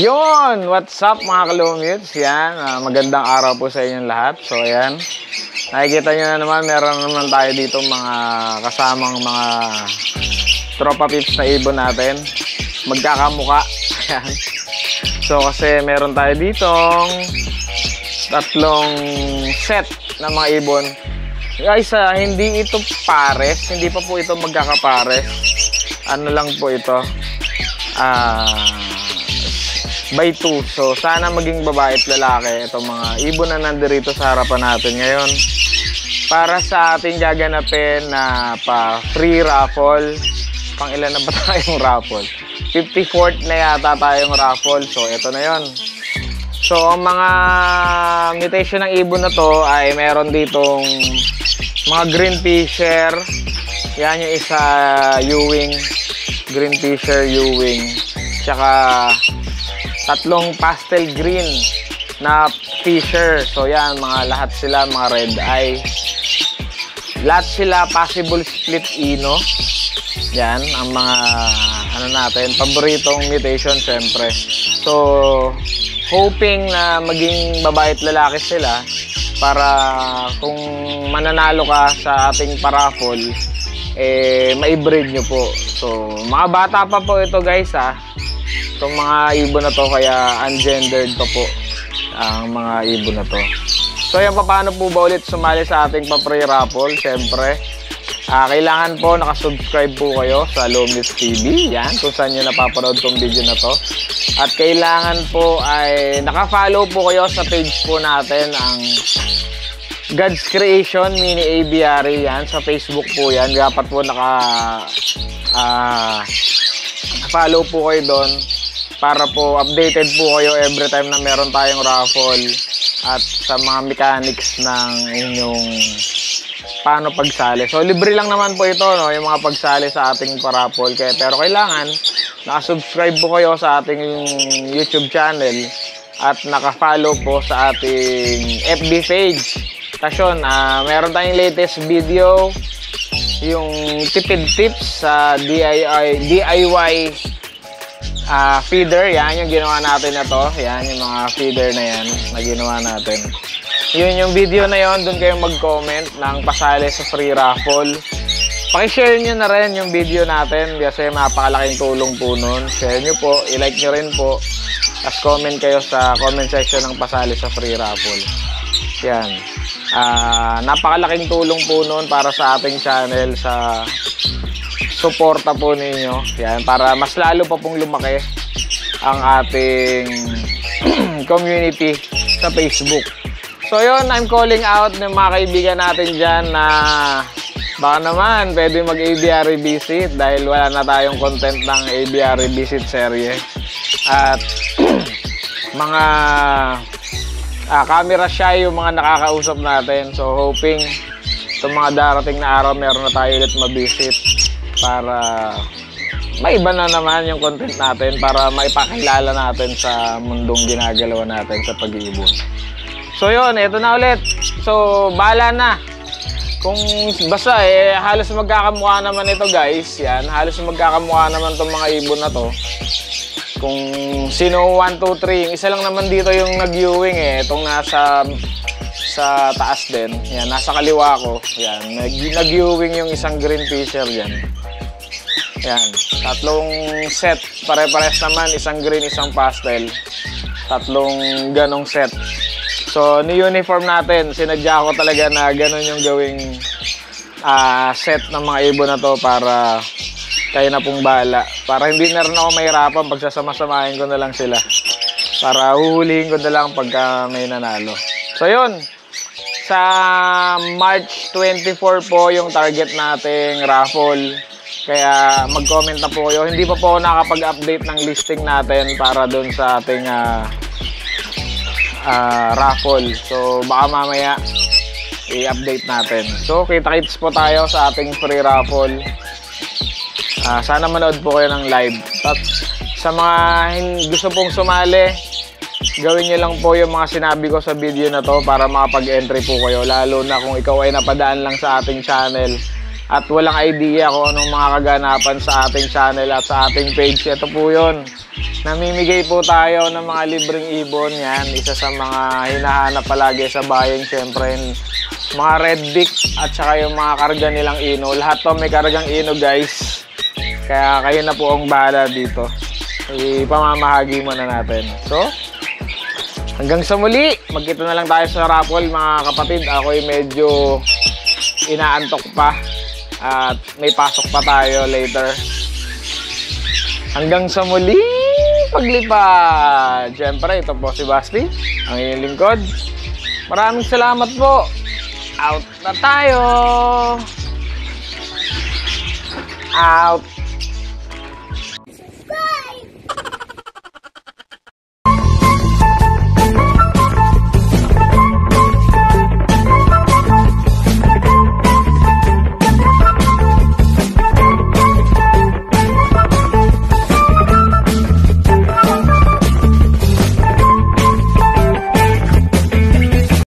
Yon, what's up mga kalumutes? Yan, magandang araw po sa inyong lahat. So ayan, nakikita nyo na naman, meron naman tayo dito mga kasamang mga tropa pips na ibon natin. Magkakamuka. Ayan. So kasi meron tayo ditong tatlong set na mga ibon. Guys, hindi ito pares, hindi pa po ito magkakapares. Ano lang po ito, by 2. So sana maging babae at lalaki itong mga ibon na nandito sa harapan natin ngayon para sa ating gaganapin na pa free raffle. Pang ilan na ba tayong raffle? 54th na yata tayong raffle. So ito na yon. So ang mga mutation ng ibon na to ay meron ditong mga green fisher. Yan yung isa, Ewing, green fisher Ewing, tsaka tatlong pastel green na fisher. So yan, lahat sila mga red eye. Lahat sila possible split ino. Yan ang mga natin, paboritong mutation syempre. So hoping na maging babae at lalaki sila para kung mananalo ka sa ating paraffol, ma-breed nyo po. So mga bata pa po ito guys itong mga ibon na to, kaya ungendered pa po ang mga ibon na to. So yan, paano po ba ulit sumali sa ating pa-free raffle? Siyempre, kailangan po nakasubscribe po kayo sa Lumnitz TV. Yan, kung saan nyo napapanood tong video na to. At kailangan po ay nakafollow po kayo sa page po natin, ang God's Creation Mini Aviary. Yan, sa Facebook po yan. Dapat po follow po kayo doon para po updated po kayo every time na meron tayong raffle at sa mga mechanics ng inyong paano pagsali. So libre lang naman po ito, no, yung mga pagsali sa ating paraffle. Pero kailangan nakasubscribe po kayo sa ating YouTube channel at nakafollow po sa ating FB page. Tapos yun, meron tayong latest video, yung tipid tips sa DIY feeder. Yan yung ginawa natin na to. Yan yung mga feeder na yan na ginawa natin. Yun yung video na yon. Doon kayo mag-comment ng pasali sa free raffle. Pakishare nyo na rin yung video natin kasi mapakalaking tulong po nun. Share nyo po, i-like nyo rin po, tapos comment kayo sa comment section ng pasali sa free raffle. Yan, napakalaking tulong po nun para sa ating channel, sa suporta po ninyo. Yan, para mas lalo pa pong lumaki ang ating community sa Facebook. So yun, I'm calling out ng mga kaibigan natin dyan na baka naman pwede mag-aviary visit dahil wala na tayong content ng aviary visit serye. At mga camera shy yung mga nakakausap natin. So hoping itong mga darating na araw meron na tayo ulit ma-visit para maiba na naman yung content natin, para maipakilala natin sa mundong ginagalawa natin sa pag-iibon. So yun, ito na ulit. So bahala na. Kung basta halos magkakamukha naman ito guys. Yan, halos magkakamukha naman itong mga ibon na to. Kung sino 1, 2, 3, yung isa lang naman dito yung nag-Ewing itong nasa sa taas din. Yan, nasa kaliwa ko. Yan, nag-Ewing yung isang green fisher yan. Yan, tatlong set, pare-pares naman, isang green, isang pastel. Tatlong ganong set. So, ni-uniform natin, sinadya ko talaga na ganon yung gawing set ng mga ibon na to para kayo na pong bahala. Para hindi na rin ako mahirapan, pagsasama-samahin ko na lang sila. Para huhulihin ko na lang pagka may nanalo. So, yun. Sa March 24 po yung target nating raffle. Kaya mag-comment na po kayo. Hindi pa po ako nakapag-update ng listing natin para doon sa ating raffle. So baka mamaya i-update natin. So kita-kits po tayo sa ating free raffle. Sana manood po kayo ng live. At sa mga gusto pong sumali, gawin nyo lang po yung mga sinabi ko sa video na to para makapag-entry po kayo. Lalo na kung ikaw ay napadaan lang sa ating channel at walang idea kung anong mga kaganapan sa ating channel at sa ating page, ito po yun. Namimigay po tayo ng mga libreng ibon. Yan, isa sa mga hinahanap palagi sa bayan, syempre mga red beak at saka yung mga karga nilang ino. Lahat to may kargang ino, guys, kaya kayo na po ang bahala dito. Ipamamahagi muna natin. So hanggang sa muli, magkita na lang tayo sa raffle mga kapatid. Ako'y medyo inaantok pa at may pasok pa tayo later. Hanggang sa muli, paglipad. Siyempre, ito po si Basti, ang inyong lingkod. Maraming salamat po. Out na tayo. Out.